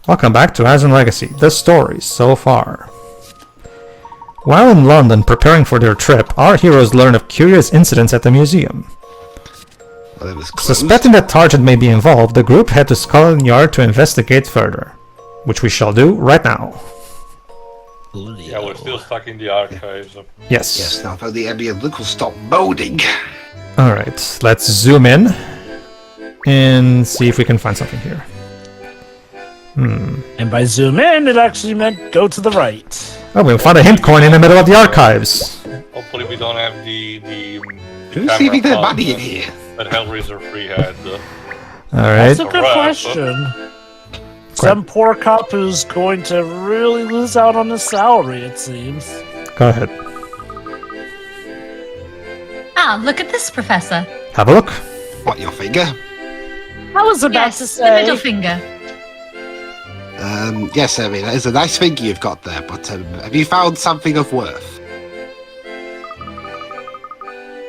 Welcome back to Azran Legacy, the stories so far. While in London preparing for their trip, our heroes learn of curious incidents at the museum. Well, it was closed. Suspecting that Target may be involved, the group head to Scotland Yard to investigate further. Which we shall do right now. Yeah, we're still stuck in the archives. Yes. Yes, now if only Emmy will stop moaning. Alright, let's zoom in and see if we can find something here. And by zoom in, it actually meant go to the right. Oh, we found a hint coin in the middle of the archives. Hopefully we don't have the Who's camera leaving their phone money in here? that Hellraiser 3 had. Alright. That's a good question. Some poor cop who's going to really lose out on his salary, it seems. Go ahead. Ah, look at this, Professor. Have a look. What, your finger? I was about Yes, to the say. middle finger. Yes, Emmy, that is a nice finger you've got there, but have you found something of worth?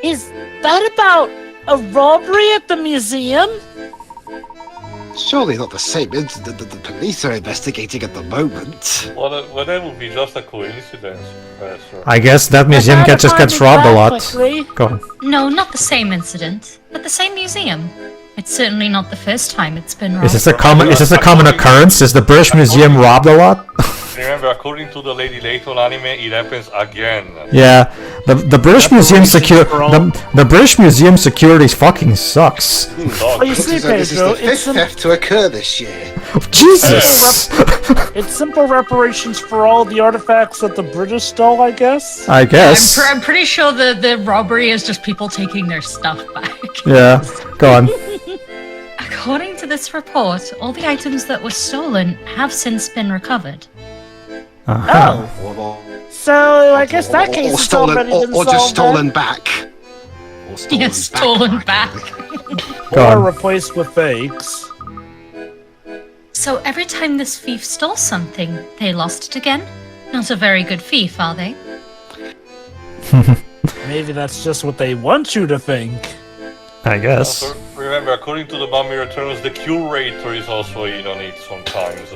Is that about a robbery at the museum? Surely not the same incident that the police are investigating at the moment. Well, that would be just a coincidence, Professor. I guess that museum just gets robbed a lot. Go on. No, not the same incident, but the same museum. It's certainly not the first time it's been robbed. Is this a common occurrence? Is the British Museum robbed a lot? Remember, according to the Lady Layton anime, it happens again. Yeah, the British Museum the British Museum security fucking sucks. Oh, you see, This is Pedro, the fifth theft to occur this year. Jesus! it's simple reparations for all the artifacts that the British stole, I guess? I guess. I'm pretty sure the robbery is just people taking their stuff back. Yeah, go on. According to this report, all the items that were stolen have since been recovered. Oh. So, I guess that case is already been or just solved, stolen back. Or stolen Yes, stolen back. Go or on. replaced with fakes. So every time this thief stole something, they lost it again? Not a very good thief, are they? Maybe that's just what they want you to think. I guess. Also, remember, according to the Mummy Returns, the curator is also in on it sometimes.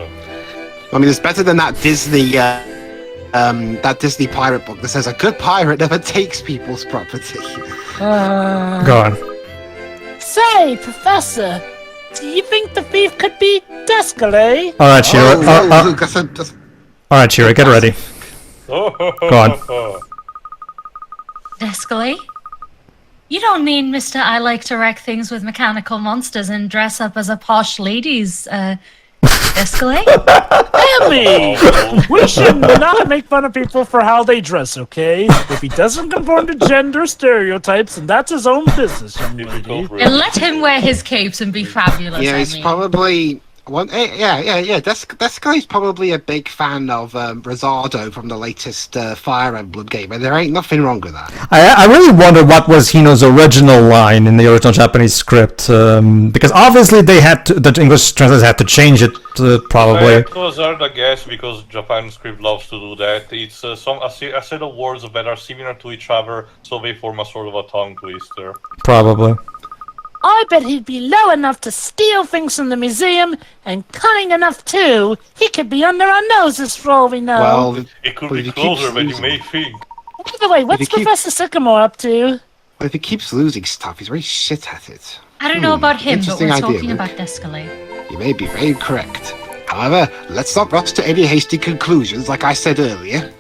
I mean, it's better than that Disney pirate book that says a good pirate never takes people's property. Go on. Say, Professor, do you think the thief could be Descalé? Alright, Shiro. Look, that's Alright, Shiro, get ready. Go on. Descalé? You don't mean Mr. I like to wreck things with mechanical monsters and dress up as a posh lady's, Descalé? Emmy! We should not make fun of people for how they dress, okay? If he doesn't conform to gender stereotypes, and that's his own business, young lady. And let him wear his capes and be fabulous. yeah, he's probably Descalé's probably a big fan of Rosado from the latest Fire Emblem game, and there ain't nothing wrong with that. I really wonder what was Hino's original line in the original Japanese script, because obviously the English translators had to change it, probably. It was hard, I guess, because Japan script loves to do that. It's a set of words that are similar to each other, so they form a sort of a tongue twister. Probably. I bet he'd be low enough to steal things from the museum, and cunning enough too. He could be under our noses for all we know. Well, It could but be if he closer keeps than you losing- may think. By the way, what's Professor Sycamore up to? Well, if he keeps losing stuff, he's very shit at it. I don't know about him, but interesting we're idea, talking Luke. about Descalé. You may be very correct. However, let's not rush to any hasty conclusions, like I said earlier.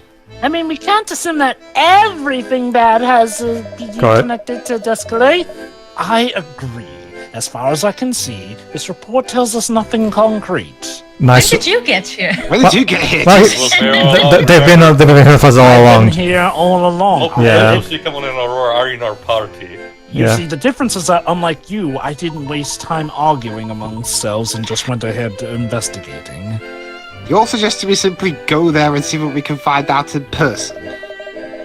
I mean, we can't assume that everything bad has be Go ahead. connected to Descalé. I agree. As far as I can see, this report tells us nothing concrete. Nice. When did you get here? When did you get here? Well, they've been here for so I've long. been here all along. Okay, Yeah. Sycamore and Aurora are in our party. You Yeah. see, the difference is that, unlike you, I didn't waste time arguing among ourselves and just went ahead investigating. You're suggesting we simply go there and see what we can find out in person.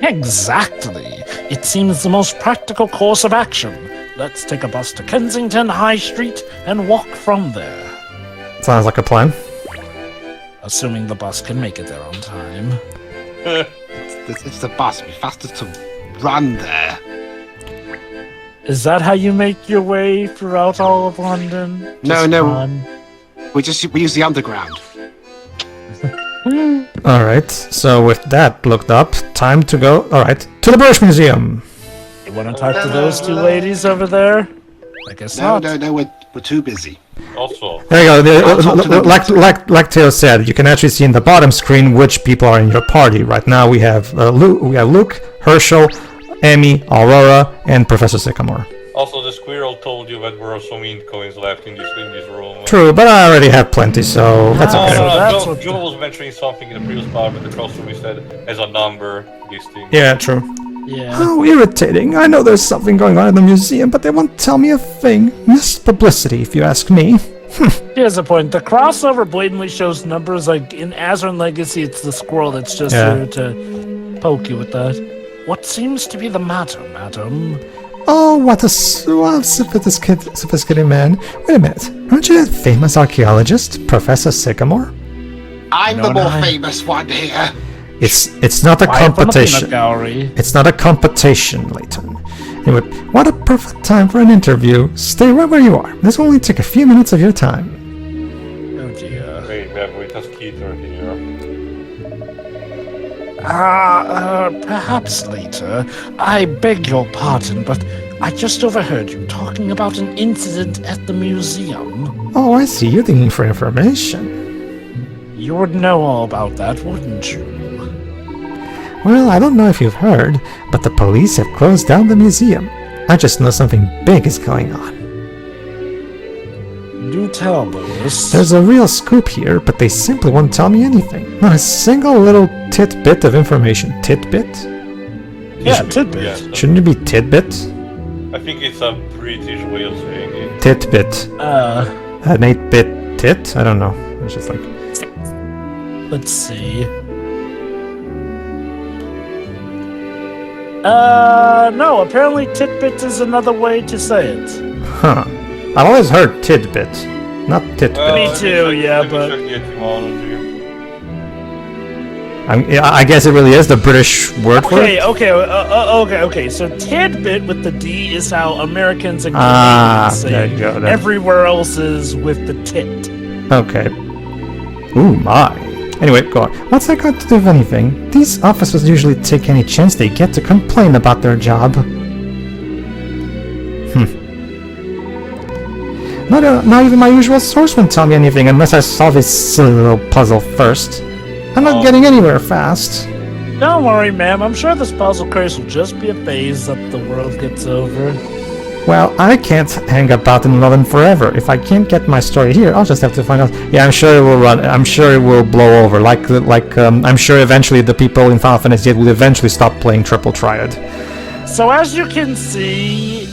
Exactly. It seems the most practical course of action. Let's take a bus to Kensington High Street and walk from there. Sounds like a plan. Assuming the bus can make it there on time. It's the bus. It'd be faster to run there. Is that how you make your way throughout all of London? No, Just no. run? We use the underground. Alright, so with that looked up, time to go, alright, to the British Museum. You want to talk to those two ladies over there? I guess No, not. no, we're too busy. Also, There you go, I'll talk to them. like Theo said, you can actually see in the bottom screen which people are in your party. Right now we have Luke, Herschel, Amy, Aurora, and Professor Sycamore. also the squirrel told you that there are some int coins left in this room. True, but I already have plenty, so that's No, okay. no, That's no. what- Joe was mentioning something in the previous part, but the crossroom instead as a number listing. Yeah, true. Yeah. How irritating. I know there's something going on in the museum, but they won't tell me a thing. Missed publicity, if you ask me. Here's the point. The crossover blatantly shows numbers like in Azran Legacy. It's the squirrel that's just Yeah. here to poke you with that. What seems to be the matter, madam? Oh, what a sophisticated man. Wait a minute. Aren't you that famous archaeologist, Professor Sycamore? I'm No, the more no. famous one here. It's not a Quiet from the peanut competition. gallery. It's not a competition, Layton. Anyway, what a perfect time for an interview. Stay right where you are. This will only take a few minutes of your time. Oh dear. Wait, we have Rita Skeeter here. Perhaps later. I beg your pardon, but I just overheard you talking about an incident at the museum. Oh, I see. You're digging for information. You would know all about that, wouldn't you? Well, I don't know if you've heard, but the police have closed down the museum. I just know something big is going on. Do tell, Lewis. There's a real scoop here, but they simply won't tell me anything. Not a single little tidbit of information. Tidbit? Yeah, tidbit. Yes, Shouldn't it be tidbit? I think it's a British way of saying it. Tidbit. An 8-bit tit? I don't know. It's just like... Let's see. No, apparently tidbit is another way to say it. Huh. I've always heard tidbit, not titbit. Me too, yeah, let me but- check the etymology. I guess it really is the British word for it. Okay. So tidbit with the D is how Americans and Ah, Canadians say there it. you go, then. Everywhere else is with the tit. Okay. Ooh, my. Anyway, go on. What's that got to do with anything? These officers usually take any chance they get to complain about their job. Not even my usual source won't tell me anything unless I solve this silly little puzzle first. I'm not getting anywhere fast. Don't worry, ma'am. I'm sure this puzzle curse will just be a phase that the world gets over. Well, I can't hang about in London forever. If I can't get my story here, I'll just have to find out. Yeah, I'm sure it will run. I'm sure it will blow over. I'm sure eventually the people in Final Fantasy VIII will eventually stop playing Triple Triad. So as you can see,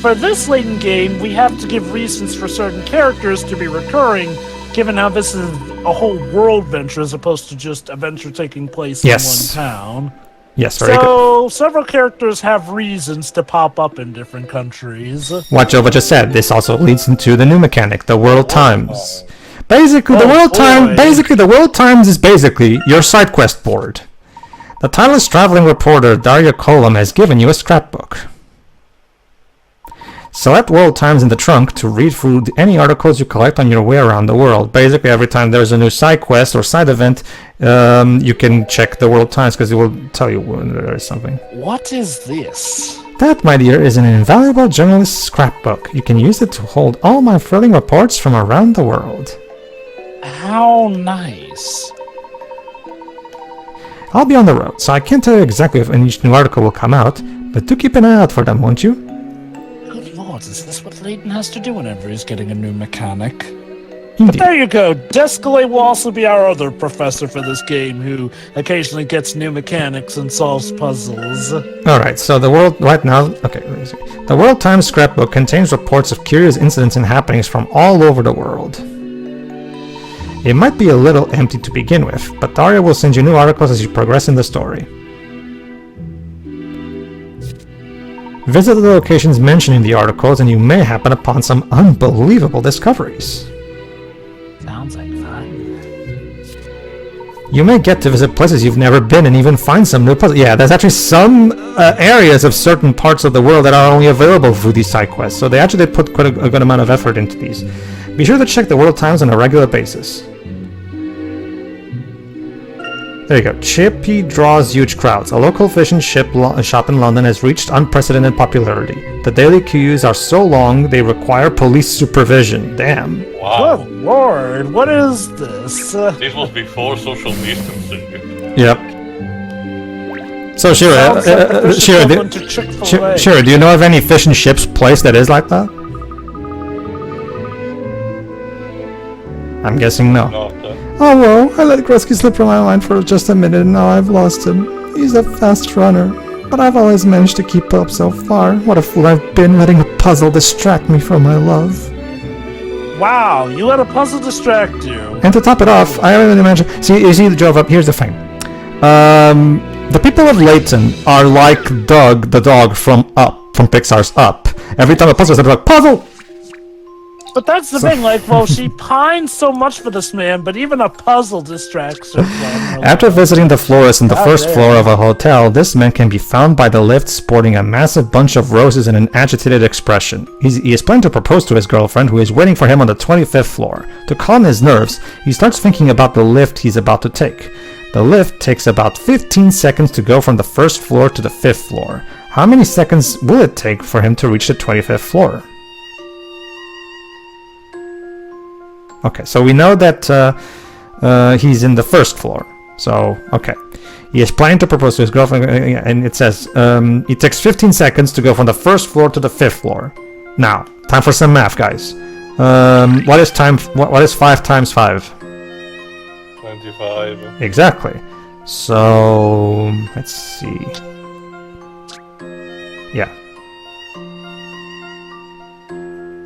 for this Layton game, we have to give reasons for certain characters to be recurring, given how this is a whole world venture as opposed to just a venture taking place Yes. in one town. Yes, very good. So several characters have reasons to pop up in different countries. What Jova just said, this also leads into the new mechanic, the World Times. Basically, the Oh, World Times. boy. Basically, the World Times is basically your side quest board. The tireless traveling reporter Daria Kolum has given you a scrapbook. Select World Times in the trunk to read through any articles you collect on your way around the world. Basically, every time there's a new side quest or side event, you can check the World Times because it will tell you when there is something. What is this? That, my dear, is an invaluable journalist's scrapbook. You can use it to hold all my thrilling reports from around the world. How nice. I'll be on the road, so I can't tell you exactly when each new article will come out, but do keep an eye out for them, won't you? Good lord, is this what Layton has to do whenever he's getting a new mechanic? Indeed. There you go. Descalay will also be our other professor for this game, who occasionally gets new mechanics and solves puzzles. Alright, so the world, right now, okay, let me see. The World Times scrapbook contains reports of curious incidents and happenings from all over the world. It might be a little empty to begin with, but Daria will send you new articles as you progress in the story. Visit the locations mentioned in the articles and you may happen upon some unbelievable discoveries. Sounds like fun. You may get to visit places you've never been and even find some new puzzles. Yeah, there's actually some areas of certain parts of the world that are only available through these side quests, so they actually put quite a good amount of effort into these. Be sure to check the World Times on a regular basis. There you go. Chippy draws huge crowds. A local fishing shop in London has reached unprecedented popularity. The daily queues are so long they require police supervision. Damn. Wow. Good lord, what is this? This was before social distancing. Yep. So Shira, Sounds like the fish Shira, equivalent to Chick-fil-A. Shira, do you know of any fish and chips place that is like that? I'm guessing no. Not, Oh whoa, I let Grusky slip from my mind for just a minute and now I've lost him. He's a fast runner, but I've always managed to keep up so far. What a fool I've been letting a puzzle distract me from my love. Wow, you let a puzzle distract you. And to top it off, I already mentioned. See, you see the Jova. Here's the thing. The people of Layton are like Doug, the dog from Pixar's Up. Every time a puzzle is like puzzle. But that's the thing, like, well, she pines so much for this man, but even a puzzle distracts her from her After love. visiting the florist on the Oh, first damn. floor of a hotel, this man can be found by the lift sporting a massive bunch of roses and an agitated expression. He is planning to propose to his girlfriend, who is waiting for him on the 25th floor. To calm his nerves, he starts thinking about the lift he's about to take. The lift takes about 15 seconds to go from the first floor to the 5th floor. How many seconds will it take for him to reach the 25th floor? Okay, so we know that he's in the first floor. So, okay. He is planning to propose to his girlfriend, and it says it takes 15 seconds to go from the first floor to the 5th floor. Now, time for some math, guys. What is 5 times 5? 25. Exactly. So, let's see. Yeah.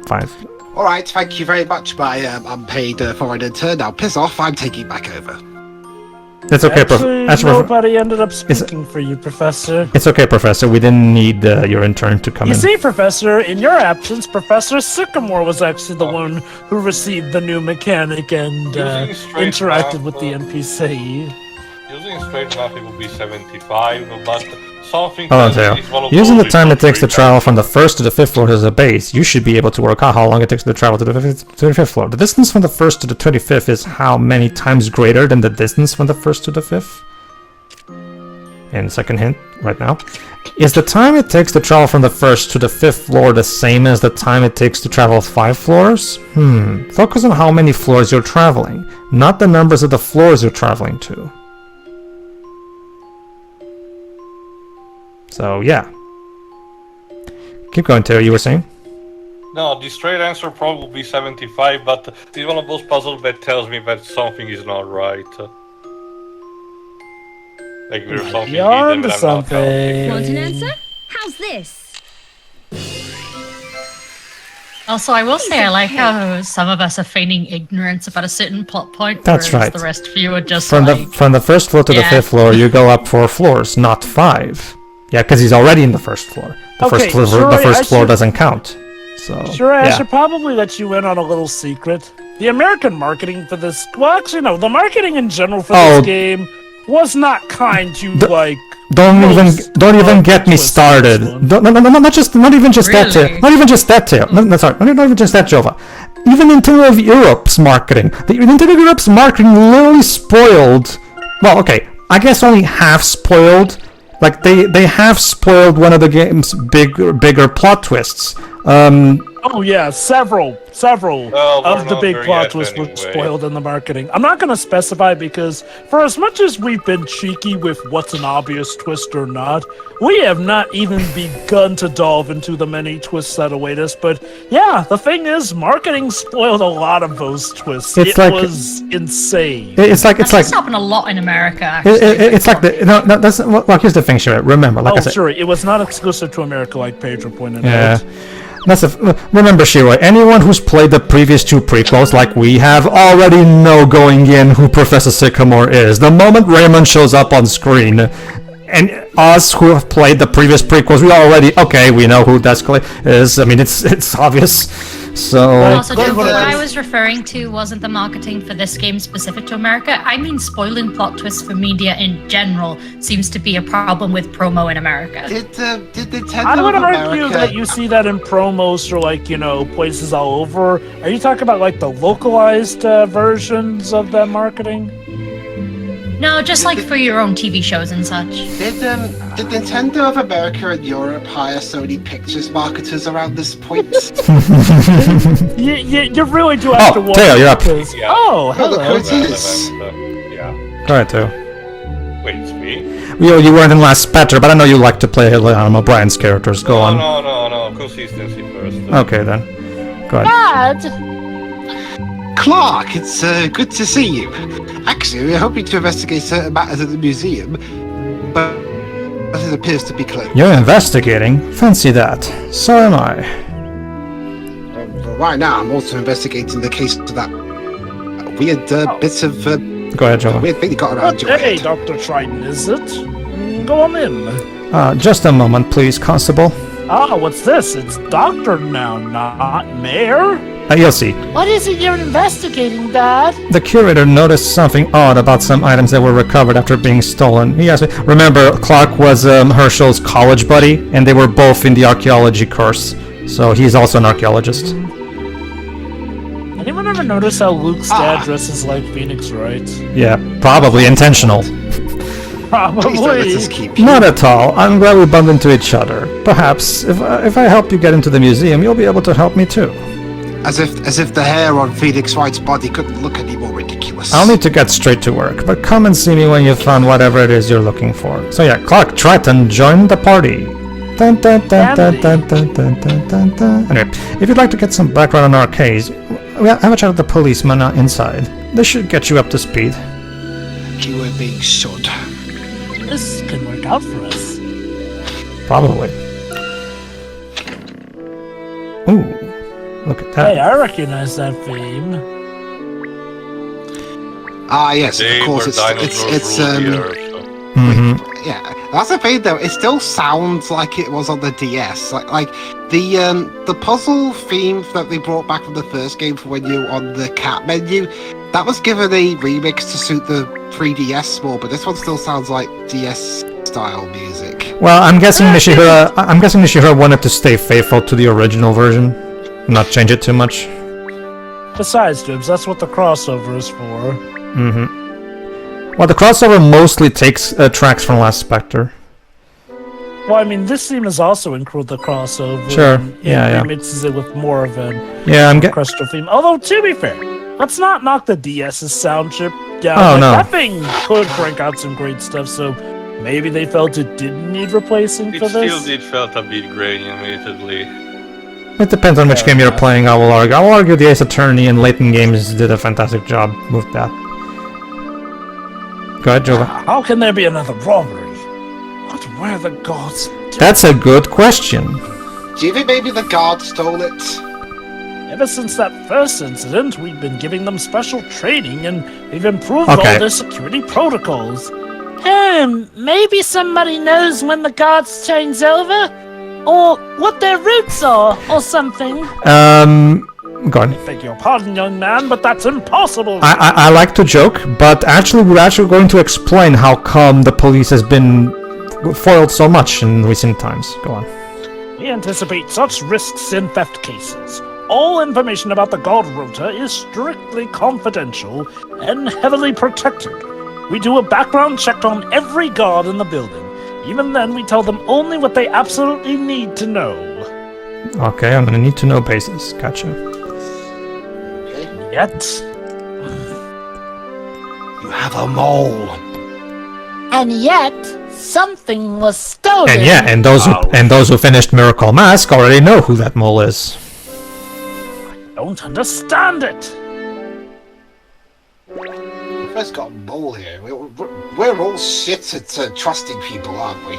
5. All right, thank you very much, my unpaid foreign intern. Now piss off. I'm taking back over. It's okay, Actually, nobody ended up speaking for you, Professor. It's okay, Professor. We didn't need your intern to come You in. see, Professor, in your absence, Professor Sycamore was actually the one who received the new mechanic and Using straight interacted math, with the NPC. Using straight math, it would be 75, but something. Hold on, tells me Theo. it's one of Using the those time it little takes to free travel times. from the 1st to the 5th floor as a base, you should be able to work out how long it takes to travel to the 25th floor. The distance from the 1st to the 25th is how many times greater than the distance from the 1st to the 5th? And second hint, right now. Is the time it takes to travel from the 1st to the 5th floor the same as the time it takes to travel 5 floors? Focus on how many floors you're traveling, not the numbers of the floors you're traveling to. So, yeah. Keep going, Theo, you were saying? No, the straight answer probably would be 75, but it's one of those puzzles that tells me that something is not right. Like there's something You're hidden onto that I'm not counting. Want an something. answer? How's this? Also, I will say I like how some of us are feigning ignorance about a certain plot point, That's whereas right. the rest of you are just From like... the 1st floor to the Yeah. 5th floor, you go up 4 floors, not 5. Yeah, because he's already in the 1st floor. The Okay, first floor, sure, the I first floor should- doesn't count. So, Sure, I yeah. should probably let you in on a little secret. The American marketing for this... Well, actually, no. The marketing in general for Oh. this game was not kind to, like... Don't most even get me twists in started. this one. No, not even just that. Really? Not even just that. No, sorry, not even just that, Jova. Even Nintendo of Europe's marketing. The Nintendo of Europe's marketing literally spoiled. Well, okay, I guess only half spoiled. Like they have spoiled one of the game's bigger plot twists. Oh yeah, several Well, we're of the not big there plot yet twists were anyway. spoiled in the marketing. I'm not going to specify because for as much as we've been cheeky with what's an obvious twist or not, we have not even begun to delve into the many twists that await us. But yeah, the thing is, marketing spoiled a lot of those twists. It's it like- was insane. It's like That does happen a lot in America, actually. it's like no. That's well. Here's the thing, Shira. Remember, like I Oh, said, sure, it was not exclusive to America, like Pedro pointed yeah. out. Remember, Shiro, anyone who's played the previous 2 prequels like we have already know going in who Professor Sycamore is. The moment Raymond shows up on screen, and us who have played the previous prequels, we know who Desclay is. I mean, it's obvious. So, Also, Good Joe, what words. I was referring to wasn't the marketing for this game specific to America. I mean, spoiling plot twists for media in general seems to be a problem with promo in America. Did Nintendo I would of argue America... that you see that in promos for, like, you know, places all over. Are you talking about, like, the localized versions of that marketing? No, just like for your own TV shows and such. Did Nintendo of America and Europe hire Sony Pictures marketers around this point? You really do have to watch. Tail, you're up. because- Yeah. Oh, Oh, look who hello. it is. Yeah. Go ahead, too. Wait, it's me? You weren't in last Spectre, but I know you like to play O'Brien's characters. Go on. No. Consistency first. Okay, then. Go ahead. Dad! Clark, it's good to see you. Actually, we're hoping to investigate certain matters at the museum, but it appears to be closed. You're investigating? Fancy that. So am I. Right now, I'm also investigating the case of that weird bit of Go ahead, Joe. weird thing that got around Good your day, head. Dr. Triton, is it? Go on in. Just a moment, please, Constable. Ah, what's this? It's Doctor now, not Mayor? You'll see. What is it you're investigating, Dad? The curator noticed something odd about some items that were recovered after being stolen. He asked me, remember, Clark was Herschel's college buddy, and they were both in the archaeology course. So he's also an archaeologist. Anyone ever notice how Luke's dad dresses like Phoenix Wright? Yeah, probably intentional. Please don't let Probably. us keep you. Not at all. I'm glad we bumped into each other. Perhaps, if I help you get into the museum, you'll be able to help me too. As if the hair on Phoenix Wright's body couldn't look any more ridiculous. I'll need to get straight to work, but come and see me when you've found whatever it is you're looking for. So yeah, Clark Triton joined the party. Dun, dun, dun, dun, dun, dun, dun, dun, dun, dun. Anyway, if you'd like to get some background on our case, we'll have a chat with the policeman inside. This should get you up to speed. You were being shot. This can work out for us. Probably. Ooh, look at that. Hey, I recognize that theme. Ah, yes, They of course. were dinosaurs ruled the earth, so- Mm-hmm. Yeah, that's the thing though. It still sounds like it was on the DS. Like the puzzle theme that they brought back from the first game for when you were on the cat menu, that was given a remix to suit the 3DS more. But this one still sounds like DS style music. Well, I'm guessing Nishihira wanted to stay faithful to the original version, not change it too much. Besides, Dibs, that's what the crossover is for. Mm-hmm. Well, the crossover mostly takes tracks from Last Spectre. Well, I mean, this theme is also include the crossover. Sure, And yeah. It mixes it with more of an Yeah, I'm orchestral theme. Although, to be fair, let's not knock the DS's sound chip down. Oh, Like, no. That thing could crank out some great stuff, so maybe they felt it didn't need replacing It for still this. did felt a bit grainy, admittedly. It depends on which Fair game you're enough. playing. I will argue the Ace Attorney and Layton games did a fantastic job with that. Go ahead, Jova. How can there be another robbery? What were the gods doing? That's a good question. Do you think maybe the guard stole it? Ever since that first incident, we've been giving them special training and we've improved Okay. all their security protocols. Maybe somebody knows when the guards turns over? Or what their routes are, or something. Go on. Beg your pardon, young man, but that's impossible. I like to joke, but we're going to explain how come the police has been foiled so much in recent times. Go on. We anticipate such risks in theft cases. All information about the guard rota is strictly confidential and heavily protected. We do a background check on every guard in the building. Even then, we tell them only what they absolutely need to know. Okay, I'm gonna need to know basis. Gotcha. Yet, You have a mole. And yet, something was stolen. And yeah, and those who finished Miracle Mask already know who that mole is. don't understand it. We've first got a mole here. We're all shit at trusting people, aren't we?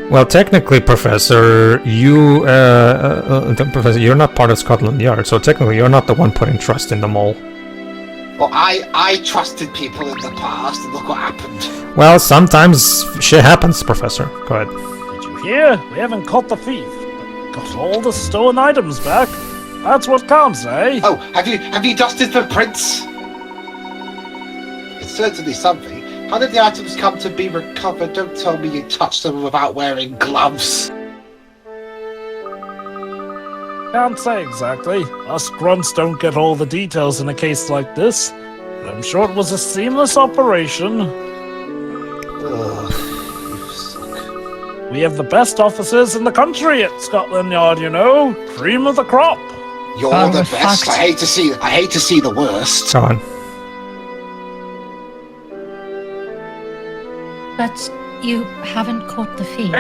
Well, technically, Professor, you're not part of Scotland Yard, so technically you're not the one putting trust in the mole. Well, I trusted people in the past, and look what happened. Well, sometimes shit happens, Professor. Go ahead. Did you hear? We haven't caught the thief, but got all the stolen items back. That's what counts, eh? Oh, have you dusted the prints? It's certainly something. How did the items come to be recovered? Don't tell me you touched them without wearing gloves. Can't say exactly. Us grunts don't get all the details in a case like this. I'm sure it was a seamless operation. Ugh, you suck. We have the best officers in the country at Scotland Yard, you know. Cream of the crop. You're Oh, the for best. fuck's I hate to see the worst. Go on. But you haven't caught the thief.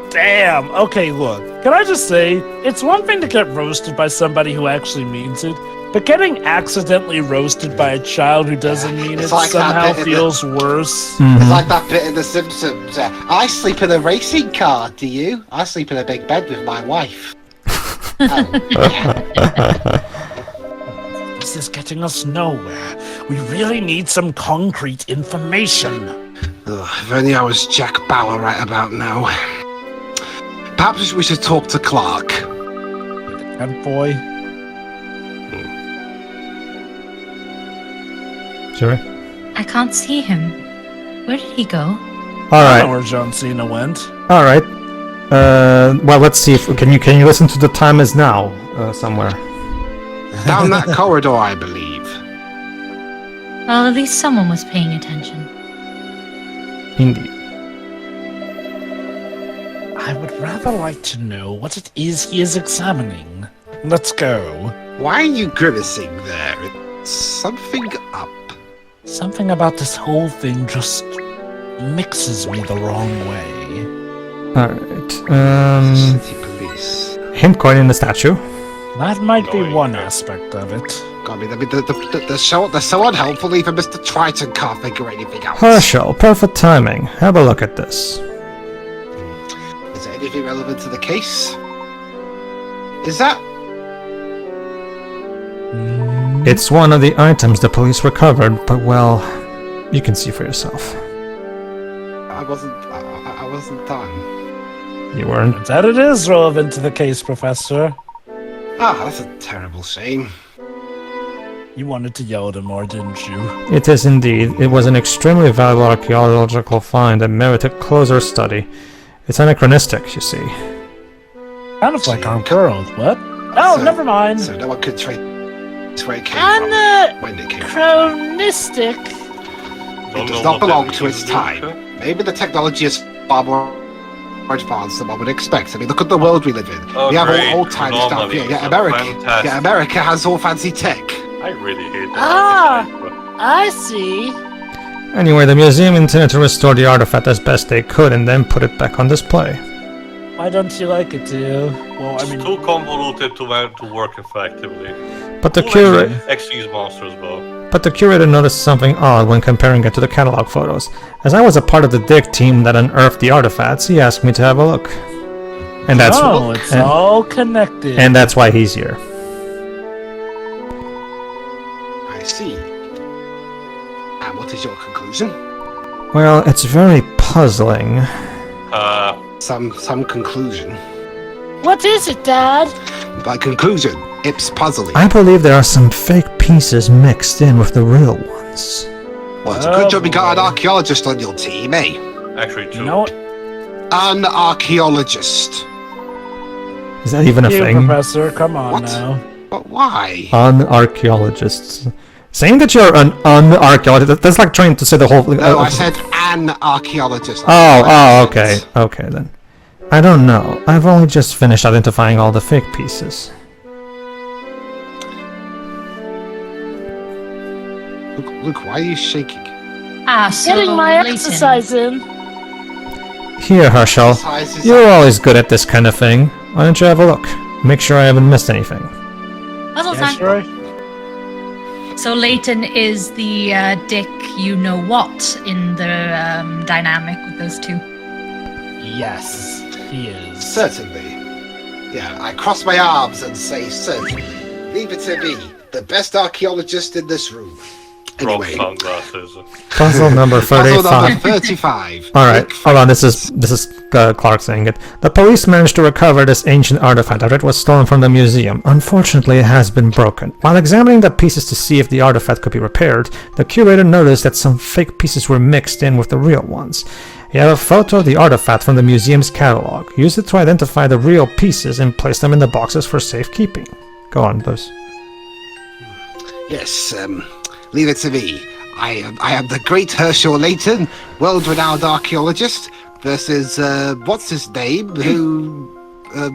Damn. Okay, look. Can I just say, it's one thing to get roasted by somebody who actually means it, but getting accidentally roasted by a child who doesn't mean it It's like that somehow bit in feels worse. It's like that bit in The Simpsons. I sleep in a racing car, do you? I sleep in a big bed with my wife. This is getting us nowhere. We really need some concrete information. Ugh, if only I was Jack Bauer right about now. Perhaps we should talk to Clark. And boy, Sure. I can't see him. Where did he go? All I right. know where John Cena went. All right. Well, let's see if can you listen to the time is now somewhere. Down that corridor, I believe. Well, at least someone was paying attention. Indeed. I would rather like to know what it is he is examining. Let's go. Why are you grimacing there? It's something up. Something about this whole thing just mixes me the wrong way. All right. City police. Hint coin in the statue. That might be one aspect of it. God, I mean, they're so unhelpful. Even Mr. Triton can't figure anything out. Herschel, perfect timing. Have a look at this. Is there anything relevant to the case? Is that? It's one of the items the police recovered, but well, you can see for yourself. I wasn't done. You weren't. That it is relevant to the case, Professor. Ah, that's a terrible shame. You wanted to yell at him more, didn't you? It is indeed. It was an extremely valuable archaeological find that merited closer study. It's anachronistic, you see. Kind of like our world, what? Oh, So- never mind. So no one could trace where it came from, when it came from. Anachronistic. It does not belong to its time. Maybe the technology is far more advanced than one would expect. I mean, look at the world we live in. Oh, we have great. all time stuff Normally, here. Yeah, it's America. Yeah, America has all fancy tech. I really hate that. Ah. I see. Anyway, the museum intended to restore the artifact as best they could and then put it back on display. Why don't you like it, too? Well, I It's mean, too convoluted to work effectively. But the Who curator. likes these monsters, though? But the curator noticed something odd when comparing it to the catalog photos. As I was a part of the dig team that unearthed the artifacts, he asked me to have a look. And that's it's and, all connected. and that's why he's here. I see. And what is your conclusion? Well, it's very puzzling. Some conclusion. What is it, Dad? By conclusion, it's puzzling. I believe there are some fake pieces mixed in with the real ones. Well, it's a good job you got an archaeologist on your team, eh? Actually, two. You know what? An archaeologist. Is that even a You, thing? Professor, come on What? now. But why? Archaeologists. Saying that you're an archaeologist, that's like trying to say the whole... No, I said an archaeologist. Okay. Okay, then. I don't know. I've only just finished identifying all the fake pieces. Luke, why are you shaking? Ah, so Getting my Layton. exercise in. Here, Herschel. Sizes You're always good at this kind of thing. Why don't you have a look? Make sure I haven't missed anything. Puzzle Yeah, time. sure. So Layton is the dick you know what in the dynamic with those two. Yes, he is. Certainly. Yeah, I cross my arms and say certainly. Leave it to me, the best archaeologist in this room. Wrong Anyway, sunglasses. Puzzle number puzzle 35. number 35. Alright, hold on, this is Clark saying it. The police managed to recover this ancient artifact after it was stolen from the museum. Unfortunately, it has been broken. While examining the pieces to see if the artifact could be repaired, the curator noticed that some fake pieces were mixed in with the real ones. He had a photo of the artifact from the museum's catalog, used it to identify the real pieces and place them in the boxes for safekeeping. Go on, Bruce. Yes, leave it to me. I am the great Herschel Layton, world-renowned archaeologist, versus, what's his name, who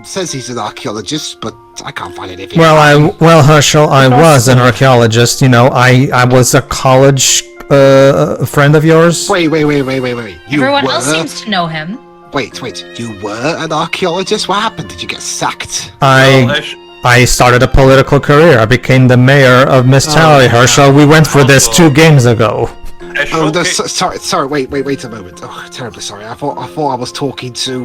says he's an archaeologist, but I can't find anything. Well, Herschel, I was an archaeologist. You know, I was a college friend of yours. Wait. You Everyone were? else seems to know him. Wait. You were an archaeologist? What happened? Did you get sacked? I started a political career. I became the mayor of Miss Tally, Herschel. We went for this 2 games ago. Oh, sorry. Wait a moment. Oh, terribly sorry. I thought I was talking to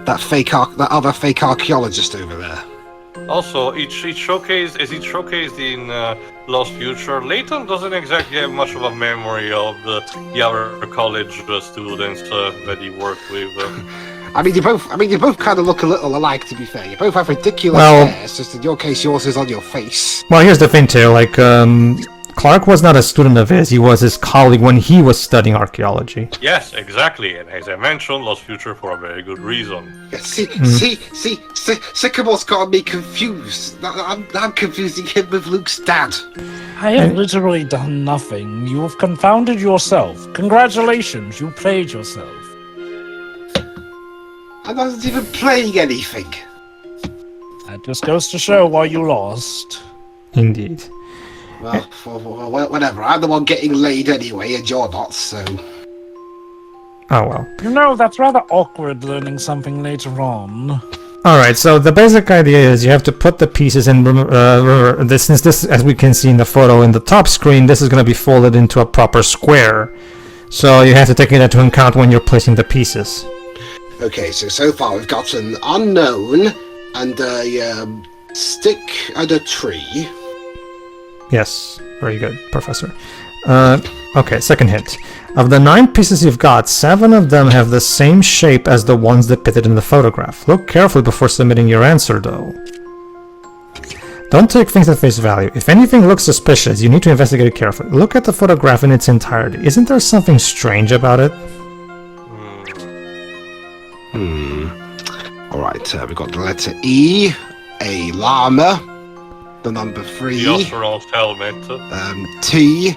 that other fake archaeologist over there. Also, each showcase is each showcased in Lost Future. Layton doesn't exactly have much of a memory of the other college students that he worked with. I mean, you both kind of look a little alike. To be fair, you both have ridiculous hair. It's just in your case, yours is on your face. Well, here's the thing, too. Like, Clark was not a student of his. He was his colleague when he was studying archaeology. Yes, exactly. And as I mentioned, Lost Future for a very good reason. Yeah, see, Sycamore's got me confused. I'm confusing him with Luke's dad. I have literally done nothing. You have confounded yourself. Congratulations, you played yourself. I wasn't even playing anything. That just goes to show why you lost. Indeed. Well, whatever. I'm the one getting laid anyway, and you're not, so... Oh, well. You know, that's rather awkward learning something later on. Alright, so the basic idea is you have to put the pieces in... Remember, since this, as we can see in the photo in the top screen, this is going to be folded into a proper square. So you have to take that into account when you're placing the pieces. Okay, so far we've got an unknown, and a stick and a tree. Yes, very good, Professor. Okay, second hint. Of the 9 pieces you've got, 7 of them have the same shape as the ones depicted in the photograph. Look carefully before submitting your answer, though. Don't take things at face value. If anything looks suspicious, you need to investigate it carefully. Look at the photograph in its entirety. Isn't there something strange about it? Alright, we've got the letter E, a llama, the number 3, The astronaut's helmet. T,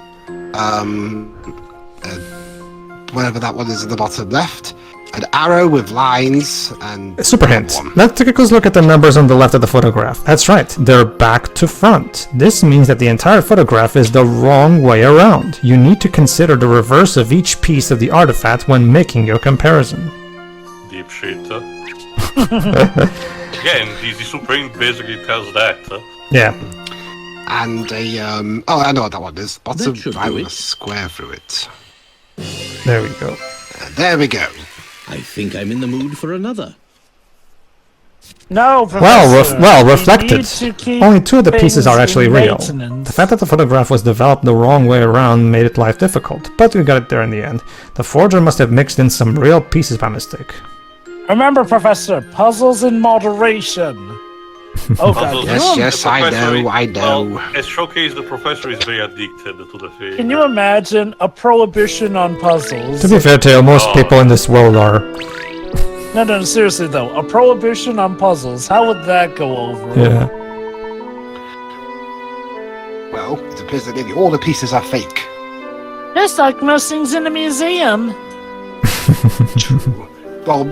whatever that one is in the bottom left, an arrow with lines, and... Super hint. Let's take a close look at the numbers on the left of the photograph. That's right, they're back to front. This means that the entire photograph is the wrong way around. You need to consider the reverse of each piece of the artifact when making your comparison. Deep shit. Yeah, and the Supreme basically tells that. Yeah. And a, oh, I know what that one is. Bottom right with a square through it. There we go. There we go. I think I'm in the mood for another. No, Professor. Well we reflected. need to keep Only 2 of the pieces are things actually in real. maintenance. The fact that the photograph was developed the wrong way around made it life difficult, but we got it there in the end. The forger must have mixed in some real pieces by mistake. Remember, Professor, puzzles in moderation. Oh, God. Yes, I know. Well, as showcased, the professor is very addicted to the thing. Can you imagine a prohibition on puzzles? To be fair, Teo, most people in this world are. No, seriously though, a prohibition on puzzles, how would that go over? Yeah. Well, it appears that nearly all the pieces are fake. It's like most things in a museum. Well,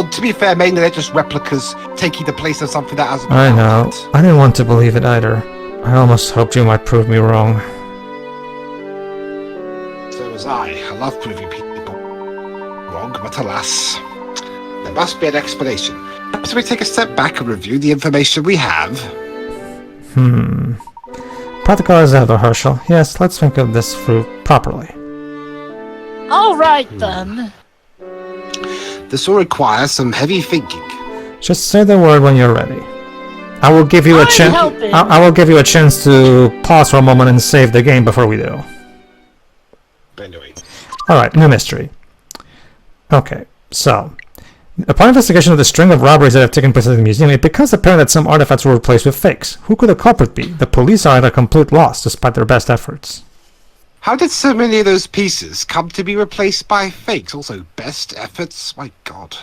to be fair, mainly they're just replicas taking the place of something that hasn't been I know. happened. I didn't want to believe it either. I almost hoped you might prove me wrong. So was I. I love proving people wrong, but alas, there must be an explanation. So we take a step back and review the information we have. Practical as ever, Herschel. Yes, let's think of this through properly. All right, then. This will require some heavy thinking. Just say the word when you're ready. I will give you a chance. helping. I will give you a chance to pause for a moment and save the game before we do. Anyway. Alright, new mystery. Okay, so upon investigation of the string of robberies that have taken place at the museum, it becomes apparent that some artifacts were replaced with fakes. Who could the culprit be? The police are at a complete loss, despite their best efforts. How did so many of those pieces come to be replaced by fakes? Also, best efforts? My god.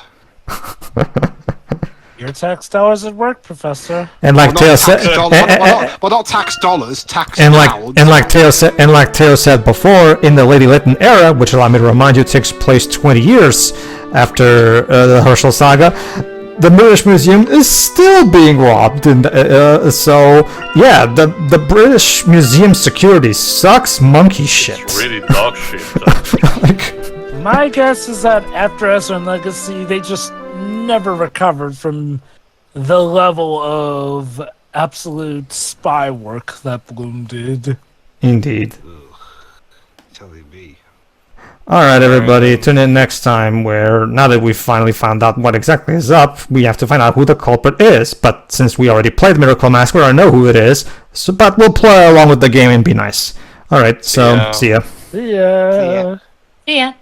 Your tax dollars at work, Professor. And like Teo said, Well, not tax dollars, tax and pounds. like Teo said before, in the Lady Layton era, which allow me to remind you takes place 20 years after the Herschel saga, the British Museum is still being robbed, and so yeah, the British Museum security sucks monkey shit. It's really dog shit. Like, My guess is that after Azran Legacy, they just never recovered from the level of absolute spy work that Bloom did. indeed. Telling me. Alright, everybody, tune in next time where, now that we've finally found out what exactly is up, we have to find out who the culprit is. But since we already played Miracle Mask, we already know who it is, so, but we'll play along with the game and be nice. Alright, so, Yeah. see ya. Yeah. See ya. Yeah.